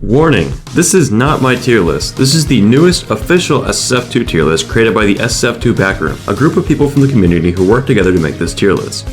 Warning, this is not my tier list. This is the newest official SSF2 tier list created by the SSF2 Backroom, a group of people from the community who work together to make this tier list.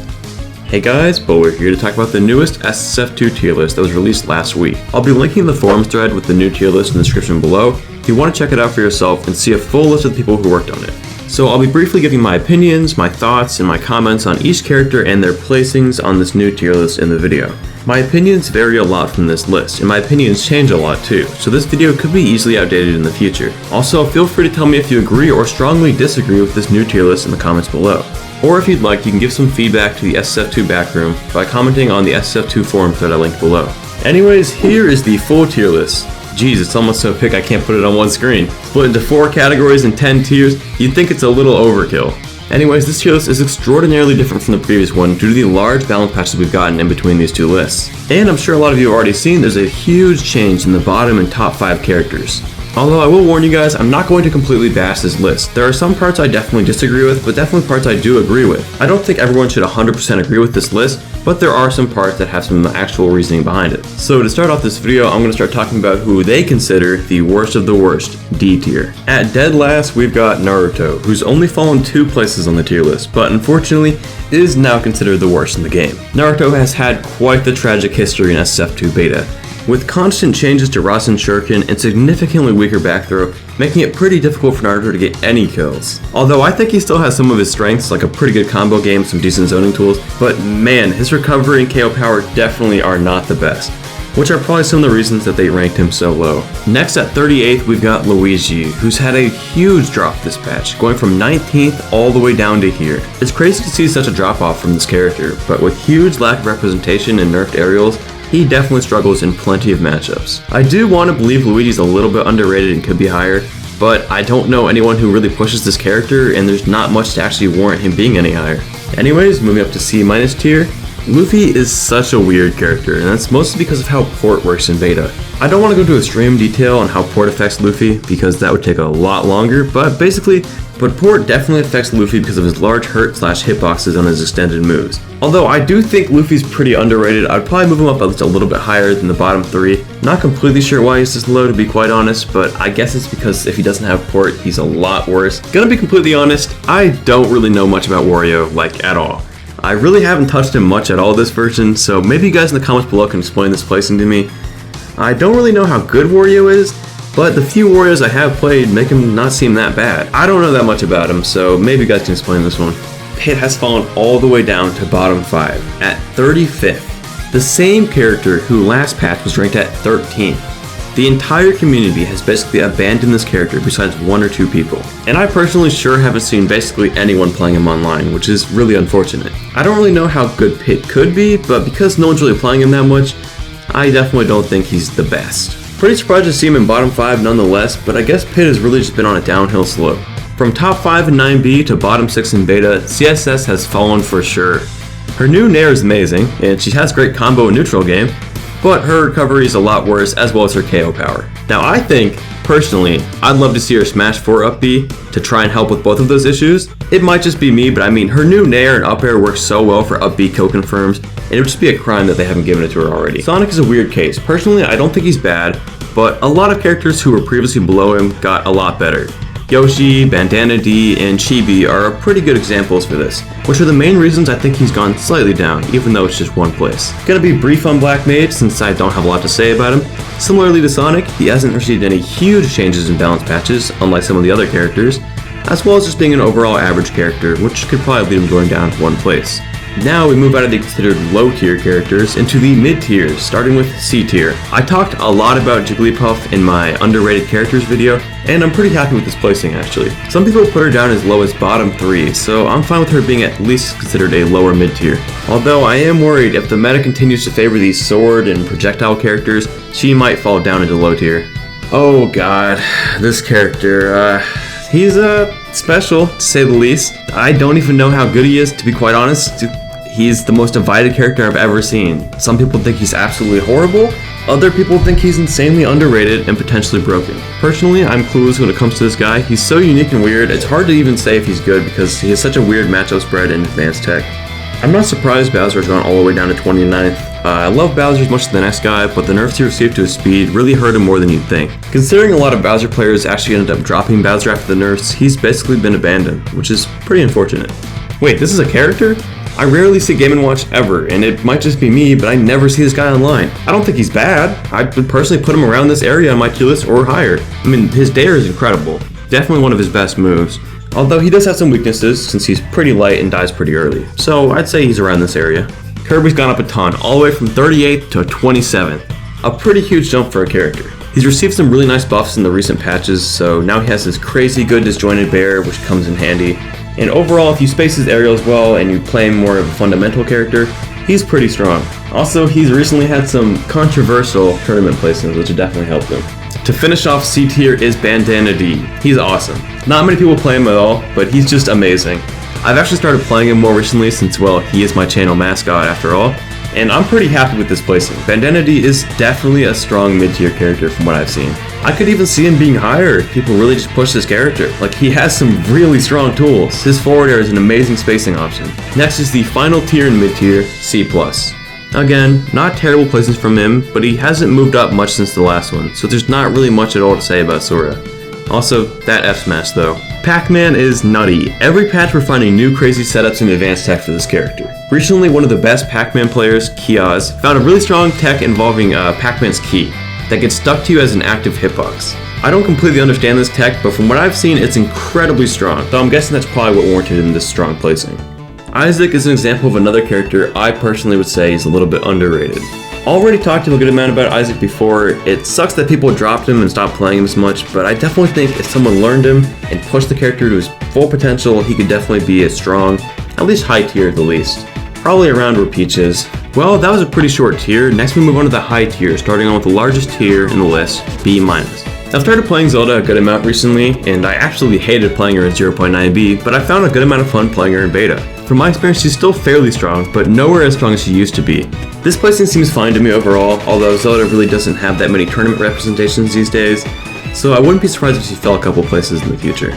Hey guys, but we're here to talk about the newest SSF2 tier list that was released last week. I'll be linking the forums thread with the new tier list in the description below if you want to check it out for yourself and see a full list of the people who worked on it. So I'll be briefly giving my opinions, my thoughts, and my comments on each character and their placings on this new tier list in the video. My opinions vary a lot from this list, and my opinions change a lot too, so this video could be easily outdated in the future. Also, feel free to tell me if you agree or strongly disagree with this new tier list in the comments below. Or if you'd like, you can give some feedback to the SSF2 Backroom by commenting on the SSF2 forum thread I linked below. Anyways, here is the full tier list. Geez, it's almost so big I can't put it on one screen. Split into 4 categories and 10 tiers, you'd think it's a little overkill. Anyways, this tier list is extraordinarily different from the previous one due to the large balance patches we've gotten in between these two lists. And I'm sure a lot of you have already seen there's a huge change in the bottom and top 5 characters. Although I will warn you guys, I'm not going to completely bash this list. There are some parts I definitely disagree with, but definitely parts I do agree with. I don't think everyone should 100% agree with this list, but there are some parts that have some actual reasoning behind it. So to start off this video, I'm going to start talking about who they consider the worst of the worst, D tier. At dead last, we've got Naruto, who's only fallen 2 places on the tier list, but unfortunately is now considered the worst in the game. Naruto has had quite the tragic history in SSF2 beta, with constant changes to Rasen Shuriken and significantly weaker back throw, making it pretty difficult for Naruto to get any kills. Although I think he still has some of his strengths, like a pretty good combo game, some decent zoning tools, but man, his recovery and KO power definitely are not the best, which are probably some of the reasons that they ranked him so low. Next at 38th, we've got Luigi, who's had a huge drop this patch, going from 19th all the way down to here. It's crazy to see such a drop off from this character, but with huge lack of representation and nerfed aerials, he definitely struggles in plenty of matchups. I do want to believe Luigi's a little bit underrated and could be higher, but I don't know anyone who really pushes this character, and there's not much to actually warrant him being any higher. Anyways, moving up to C- tier, Luffy is such a weird character, and that's mostly because of how port works in beta. I don't want to go into extreme detail on how port affects Luffy, because that would take a lot longer, but port definitely affects Luffy because of his large hurt/hitboxes on his extended moves. Although I do think Luffy's pretty underrated, I'd probably move him up at least a little bit higher than the bottom 3. Not completely sure why he's this low, to be quite honest, but I guess it's because if he doesn't have port, he's a lot worse. Gonna be completely honest, I don't really know much about Wario, like at all. I really haven't touched him much at all this version, so maybe you guys in the comments below can explain this placing to me. I don't really know how good Wario is, but the few Warios I have played make him not seem that bad. I don't know that much about him, so maybe you guys can explain this one. Pit has fallen all the way down to bottom 5, at 35th. The same character who last patch was ranked at 13th. The entire community has basically abandoned this character besides 1 or 2 people. And I personally sure haven't seen basically anyone playing him online, which is really unfortunate. I don't really know how good Pit could be, but because no one's really playing him that much, I definitely don't think he's the best. Pretty surprised to see him in bottom 5 nonetheless, but I guess Pit has really just been on a downhill slope. From top 5 in 9B to bottom 6 in beta, CSS has fallen for sure. Her new Nair is amazing, and she has great combo and neutral game, but her recovery is a lot worse, as well as her KO power. Now I think, personally, I'd love to see her smash 4 up B to try and help with both of those issues. It might just be me, but I mean, her new Nair and up air works so well for up B kill confirms, and it would just be a crime that they haven't given it to her already. Sonic is a weird case. Personally, I don't think he's bad, but a lot of characters who were previously below him got a lot better. Yoshi, Bandana D, and Chibi are pretty good examples for this, which are the main reasons I think he's gone slightly down, even though it's just 1 place. Gonna be brief on Black Mage since I don't have a lot to say about him. Similarly to Sonic, he hasn't received any huge changes in balance patches, unlike some of the other characters, as well as just being an overall average character, which could probably lead him going down 1 place. Now we move out of the considered low tier characters into the mid tiers, starting with C tier. I talked a lot about Jigglypuff in my underrated characters video, and I'm pretty happy with this placing actually. Some people put her down as low as bottom 3, so I'm fine with her being at least considered a lower mid tier. Although I am worried if the meta continues to favor these sword and projectile characters, she might fall down into low tier. Oh god, this character, he's special to say the least. I don't even know how good he is, to be quite honest. He's the most divided character I've ever seen. Some people think he's absolutely horrible, other people think he's insanely underrated and potentially broken. Personally, I'm clueless when it comes to this guy. He's so unique and weird, it's hard to even say if he's good because he has such a weird matchup spread in advanced tech. I'm not surprised Bowser's gone all the way down to 29th. I love Bowser as much as the next guy, but the nerfs he received to his speed really hurt him more than you'd think. Considering a lot of Bowser players actually ended up dropping Bowser after the nerfs, he's basically been abandoned, which is pretty unfortunate. Wait, this is a character? I rarely see Game & Watch ever, and it might just be me, but I never see this guy online. I don't think he's bad. I would personally put him around this area on my tier list or higher. I mean, his dare is incredible. Definitely one of his best moves. Although he does have some weaknesses since he's pretty light and dies pretty early. So I'd say he's around this area. Kirby's gone up a ton, all the way from 38th to 27th. A pretty huge jump for a character. He's received some really nice buffs in the recent patches, so now he has this crazy good disjointed bear, which comes in handy. And overall, if you space his aerials well and you play more of a fundamental character, he's pretty strong. Also, he's recently had some controversial tournament placements, which have definitely helped him. To finish off C tier is Bandana D. He's awesome. Not many people play him at all, but he's just amazing. I've actually started playing him more recently since, well, he is my channel mascot after all, and I'm pretty happy with this placing. Bandana D is definitely a strong mid-tier character from what I've seen. I could even see him being higher if people really just push this character. Like, he has some really strong tools. His forward air is an amazing spacing option. Next is the final tier and mid-tier, C+. Again, not terrible placings from him, but he hasn't moved up much since the last one, so there's not really much at all to say about Sora. Also, that F smash though. Pac-Man is nutty. Every patch we're finding new crazy setups and advanced tech for this character. Recently, one of the best Pac-Man players, Kiaz, found a really strong tech involving Pac-Man's key that gets stuck to you as an active hitbox. I don't completely understand this tech, but from what I've seen, it's incredibly strong, though I'm guessing that's probably what warranted in this strong placing. Isaac is an example of another character I personally would say is a little bit underrated. Already talked a good amount about Isaac before. It sucks that people dropped him and stopped playing him as much, but I definitely think if someone learned him and pushed the character to his full potential, he could definitely be a strong, at least high tier at the least. Probably around where Peach is. Well, that was a pretty short tier. Next we move on to the high tier, starting on with the largest tier in the list, B-. I've started playing Zelda a good amount recently, and I absolutely hated playing her in 0.9b, but I found a good amount of fun playing her in beta. From my experience, she's still fairly strong, but nowhere as strong as she used to be. This placing seems fine to me overall, although Zelda really doesn't have that many tournament representations these days, so I wouldn't be surprised if she fell a couple places in the future.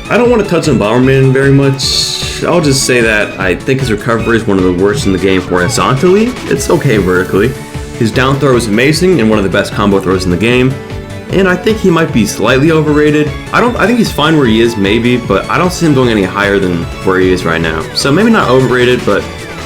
I don't want to touch on Bomberman very much. I'll just say that I think his recovery is one of the worst in the game horizontally. It's okay vertically. His down throw is amazing and one of the best combo throws in the game. And I think he might be slightly overrated. I think he's fine where he is, maybe, but I don't see him going any higher than where he is right now. So maybe not overrated, but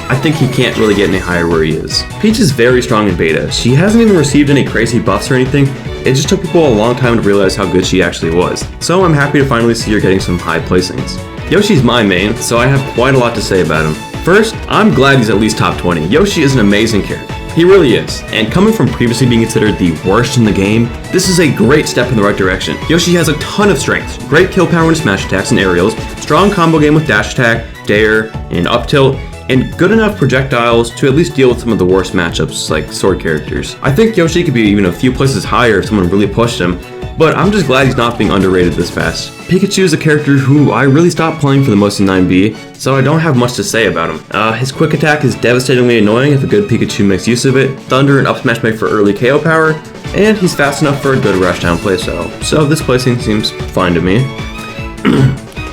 I think he can't really get any higher where he is. Peach is very strong in beta. She hasn't even received any crazy buffs or anything. It just took people a long time to realize how good she actually was. So I'm happy to finally see her getting some high placings. Yoshi's my main, so I have quite a lot to say about him. First, I'm glad he's at least top 20. Yoshi is an amazing character. He really is, and coming from previously being considered the worst in the game, this is a great step in the right direction. Yoshi has a ton of strengths, great kill power and smash attacks and aerials, strong combo game with dash attack, dare, and up tilt, and good enough projectiles to at least deal with some of the worst matchups like sword characters. I think Yoshi could be even a few places higher if someone really pushed him, but I'm just glad he's not being underrated this fast. Pikachu is a character who I really stopped playing for the most in 9b, so I don't have much to say about him. His quick attack is devastatingly annoying if a good Pikachu makes use of it, Thunder and up smash make for early KO power, and he's fast enough for a good rush down playstyle, so this placing seems fine to me.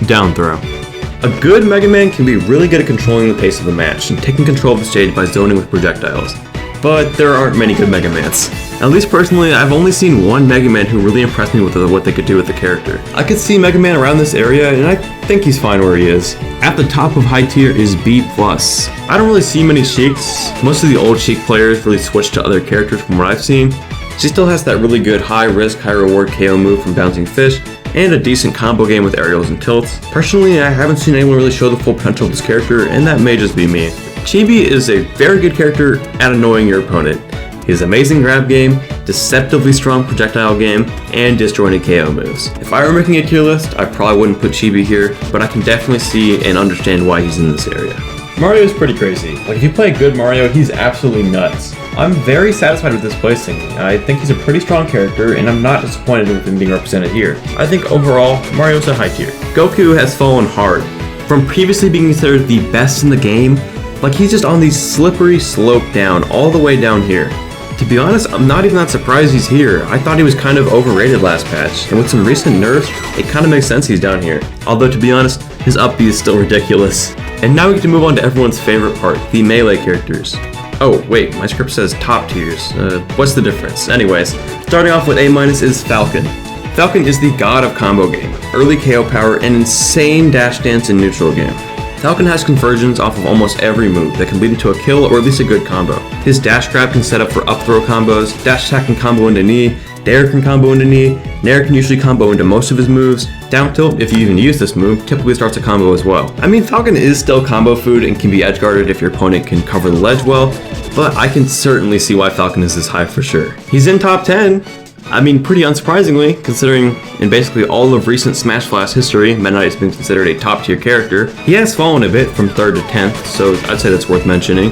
Down throw. A good Mega Man can be really good at controlling the pace of a match and taking control of the stage by zoning with projectiles, but there aren't many good Mega Mans. At least personally, I've only seen one Mega Man who really impressed me with what they could do with the character. I could see Mega Man around this area, and I think he's fine where he is. At the top of high tier is B+. I don't really see many Sheiks. Most of the old Sheik players really switched to other characters from what I've seen. She still has that really good high risk, high reward KO move from Bouncing Fish, and a decent combo game with aerials and tilts. Personally, I haven't seen anyone really show the full potential of this character, and that may just be me. Chibi is a very good character at annoying your opponent. His amazing grab game, deceptively strong projectile game, and disjointed KO moves. If I were making a tier list, I probably wouldn't put Chibi here, but I can definitely see and understand why he's in this area. Mario's pretty crazy. Like, if you play good Mario, he's absolutely nuts. I'm very satisfied with this placing. I think he's a pretty strong character, and I'm not disappointed with him being represented here. I think overall, Mario's a high tier. Goku has fallen hard. From previously being considered the best in the game, like he's just on the slippery slope down, all the way down here. To be honest, I'm not even that surprised he's here. I thought he was kind of overrated last patch, and with some recent nerfs, it kind of makes sense he's down here. Although to be honest, his up B is still ridiculous. And now we get to move on to everyone's favorite part, the melee characters. Oh, wait, my script says top tiers. What's the difference? Anyways, starting off with A- is Falcon. Falcon is the god of combo game, early KO power, and insane dash dance in neutral game. Falcon has conversions off of almost every move that can lead into a kill or at least a good combo. His dash grab can set up for up throw combos, dash attack can combo into knee, Dare can combo into knee, Nair can usually combo into most of his moves, down tilt, if you even use this move, typically starts a combo as well. I mean, Falcon is still combo food and can be edge guarded if your opponent can cover the ledge well, but I can certainly see why Falcon is this high for sure. He's in top 10. I mean, pretty unsurprisingly, considering in basically all of recent Smash Blast history, Meta Knight has been considered a top tier character. He has fallen a bit from 3rd to 10th, so I'd say that's worth mentioning.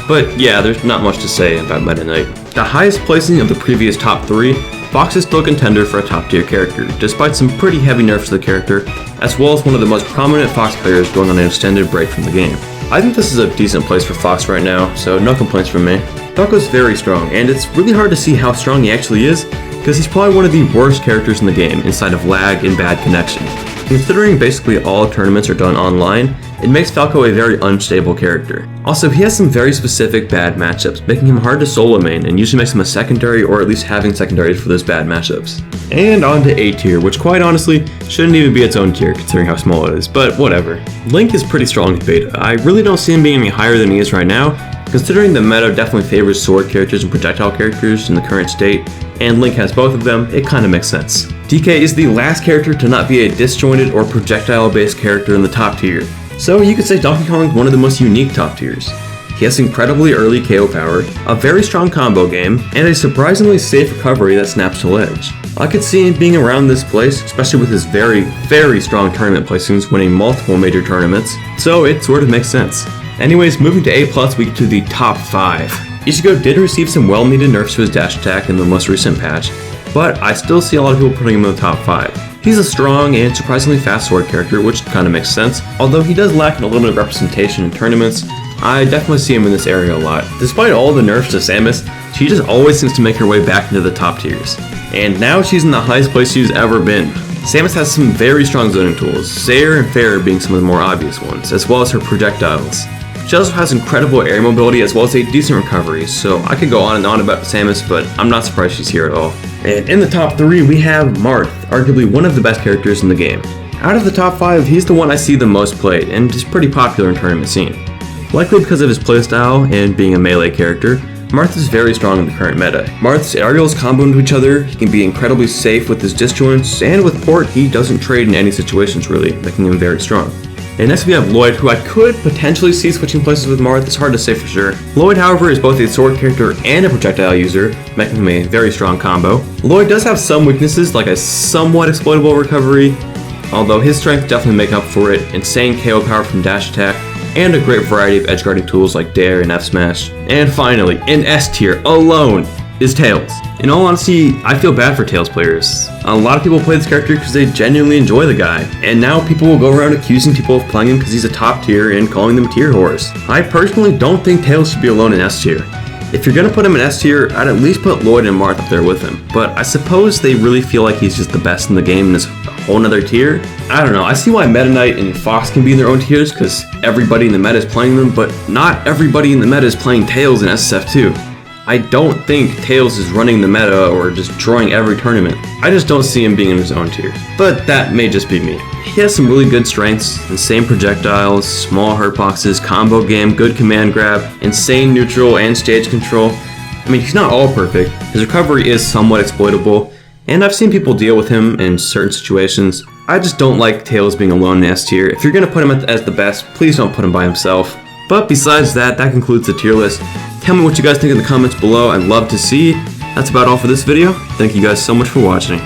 But yeah, there's not much to say about Meta Knight. The highest placing of the previous top 3, Fox is still a contender for a top tier character, despite some pretty heavy nerfs to the character, as well as one of the most prominent Fox players going on an extended break from the game. I think this is a decent place for Fox right now, so no complaints from me. Falco's very strong, and it's really hard to see how strong he actually is, because he's probably one of the worst characters in the game inside of lag and bad connection. Considering basically all tournaments are done online, it makes Falco a very unstable character. Also, he has some very specific bad matchups, making him hard to solo main and usually makes him a secondary or at least having secondaries for those bad matchups. And on to A tier, which quite honestly shouldn't even be its own tier considering how small it is, but whatever. Link is pretty strong in beta. I really don't see him being any higher than he is right now, considering the meta definitely favors sword characters and projectile characters in the current state, and Link has both of them, it kinda makes sense. DK is the last character to not be a disjointed or projectile-based character in the top tier, so you could say Donkey Kong is one of the most unique top tiers. He has incredibly early KO power, a very strong combo game, and a surprisingly safe recovery that snaps to ledge. I could see him being around this place, especially with his very, very strong tournament placings winning multiple major tournaments, so it sort of makes sense. Anyways, moving to A+, we get to the top 5. Ichigo did receive some well-needed nerfs to his dash attack in the most recent patch, but I still see a lot of people putting him in the top 5. He's a strong and surprisingly fast sword character, which kinda makes sense. Although he does lack in a little bit of representation in tournaments, I definitely see him in this area a lot. Despite all the nerfs to Samus, she just always seems to make her way back into the top tiers. And now she's in the highest place she's ever been. Samus has some very strong zoning tools, Zaire and Fair being some of the more obvious ones, as well as her projectiles. She also has incredible air mobility as well as a decent recovery, so I could go on and on about Samus, but I'm not surprised she's here at all. And in the top 3 we have Marth, arguably one of the best characters in the game. Out of the top 5, he's the one I see the most played, and is pretty popular in tournament scene. Likely because of his playstyle and being a melee character, Marth is very strong in the current meta. Marth's aerials combo into each other, he can be incredibly safe with his disjoints, and with port he doesn't trade in any situations really, making him very strong. And next we have Lloyd, who I could potentially see switching places with Marth, it's hard to say for sure. Lloyd, however, is both a sword character and a projectile user, making him a very strong combo. Lloyd does have some weaknesses, like a somewhat exploitable recovery, although his strength definitely make up for it, insane KO power from dash attack, and a great variety of edge guarding tools like Dare and F Smash. And finally, in S tier alone, is Tails. In all honesty, I feel bad for Tails players. A lot of people play this character because they genuinely enjoy the guy, and now people will go around accusing people of playing him because he's a top tier and calling them tier whores. I personally don't think Tails should be alone in S tier. If you're gonna put him in S tier, I'd at least put Lloyd and Marth up there with him, but I suppose they really feel like he's just the best in the game and is a whole nother tier. I don't know, I see why Meta Knight and Fox can be in their own tiers because everybody in the meta is playing them, but not everybody in the meta is playing Tails in SSF2. I don't think Tails is running the meta or just drawing every tournament. I just don't see him being in his own tier. But that may just be me. He has some really good strengths, insane projectiles, small hurt boxes, combo game, good command grab, insane neutral and stage control. I mean, he's not all perfect. His recovery is somewhat exploitable, and I've seen people deal with him in certain situations. I just don't like Tails being alone in S tier. If you're gonna put him as the best, please don't put him by himself. But besides that, that concludes the tier list. Tell me what you guys think in the comments below, I'd love to see. That's about all for this video. Thank you guys so much for watching.